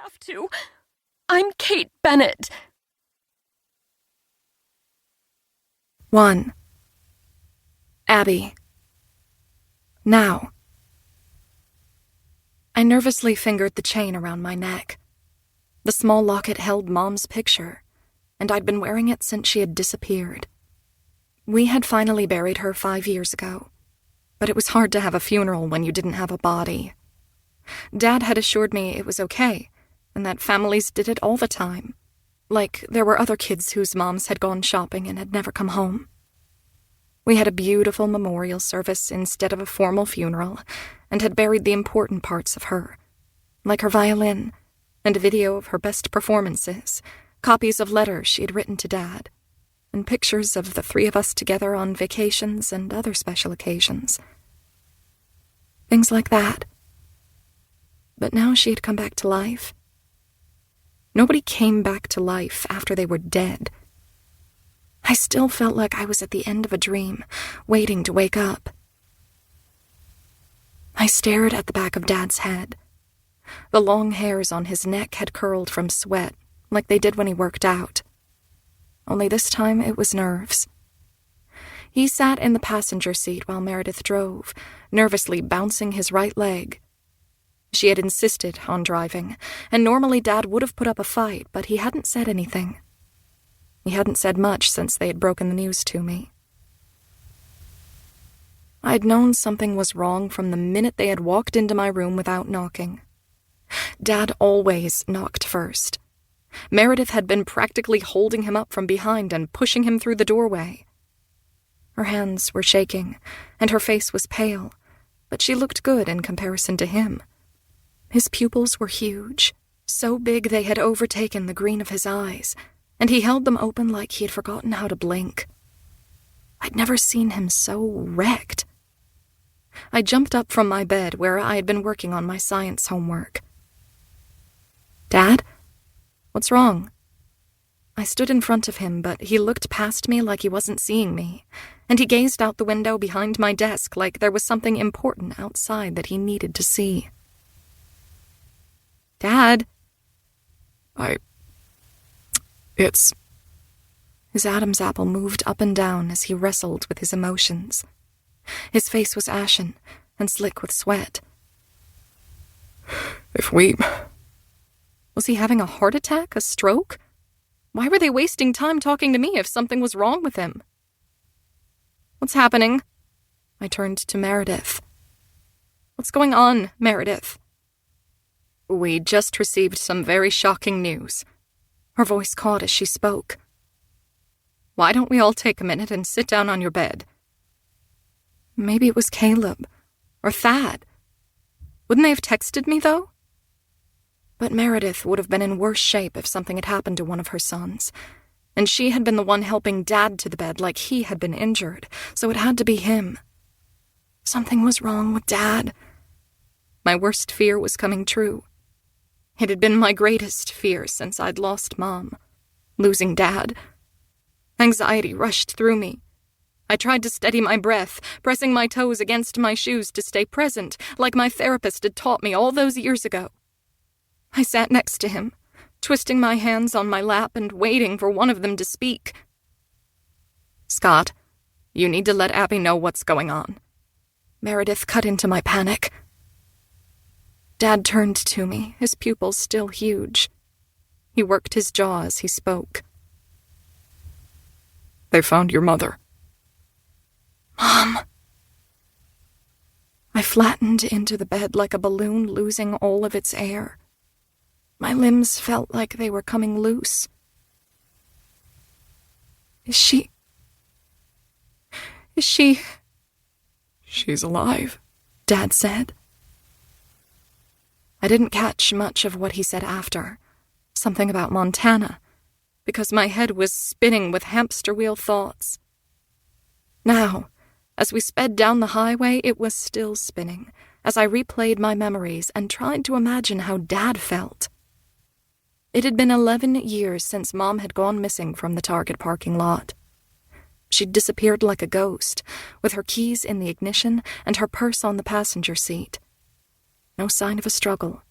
have to. I'm Kate Bennett. 1. Abby. Now. I nervously fingered the chain around my neck. The small locket held Mom's picture, and I'd been wearing it since she had disappeared. We had finally buried her 5 years ago, but it was hard to have a funeral when you didn't have a body. Dad had assured me it was okay, and that families did it all the time. Like there were other kids whose moms had gone shopping and had never come home. We had a beautiful memorial service instead of a formal funeral, and had buried the important parts of her, like her violin, and a video of her best performances, copies of letters she had written to Dad, and pictures of the three of us together on vacations and other special occasions. Things like that. But now she had come back to life. Nobody came back to life after they were dead. I still felt like I was at the end of a dream, waiting to wake up. I stared at the back of Dad's head. The long hairs on his neck had curled from sweat, like they did when he worked out. Only this time it was nerves. He sat in the passenger seat while Meredith drove, nervously bouncing his right leg. She had insisted on driving, and normally Dad would have put up a fight, but he hadn't said anything. He hadn't said much since they had broken the news to me. I'd known something was wrong from the minute they had walked into my room without knocking. Dad always knocked first. Meredith had been practically holding him up from behind and pushing him through the doorway. Her hands were shaking, and her face was pale, but she looked good in comparison to him. His pupils were huge, so big they had overtaken the green of his eyes, and he held them open like he had forgotten how to blink. I'd never seen him so wrecked. I jumped up from my bed where I had been working on my science homework. "Dad? What's wrong?" I stood in front of him, but he looked past me like he wasn't seeing me, and he gazed out the window behind my desk like there was something important outside that he needed to see. "Dad?" His Adam's apple moved up and down as he wrestled with his emotions. His face was ashen and slick with sweat. Was he having a heart attack, a stroke? Why were they wasting time talking to me if something was wrong with him? "What's happening?" I turned to Meredith. "What's going on, Meredith?" "We just received some very shocking news." Her voice caught as she spoke. "Why don't we all take a minute and sit down on your bed?" Maybe it was Caleb, or Thad. Wouldn't they have texted me, though? But Meredith would have been in worse shape if something had happened to one of her sons, and she had been the one helping Dad to the bed like he had been injured, so it had to be him. Something was wrong with Dad. My worst fear was coming true. It had been my greatest fear since I'd lost Mom, losing Dad. Anxiety rushed through me. I tried to steady my breath, pressing my toes against my shoes to stay present, like my therapist had taught me all those years ago. I sat next to him, twisting my hands on my lap and waiting for one of them to speak. "Scott, you need to let Abby know what's going on." Meredith cut into my panic. Dad turned to me, his pupils still huge. He worked his jaw as he spoke. "They found your mother." "Mom." I flattened into the bed like a balloon losing all of its air. My limbs felt like they were coming loose. Is she... "She's alive," Dad said. I didn't catch much of what he said after. Something about Montana, because my head was spinning with hamster wheel thoughts. Now, as we sped down the highway, it was still spinning, as I replayed my memories and tried to imagine how Dad felt. It had been 11 years since Mom had gone missing from the Target parking lot. She'd disappeared like a ghost, with her keys in the ignition and her purse on the passenger seat. No sign of a struggle,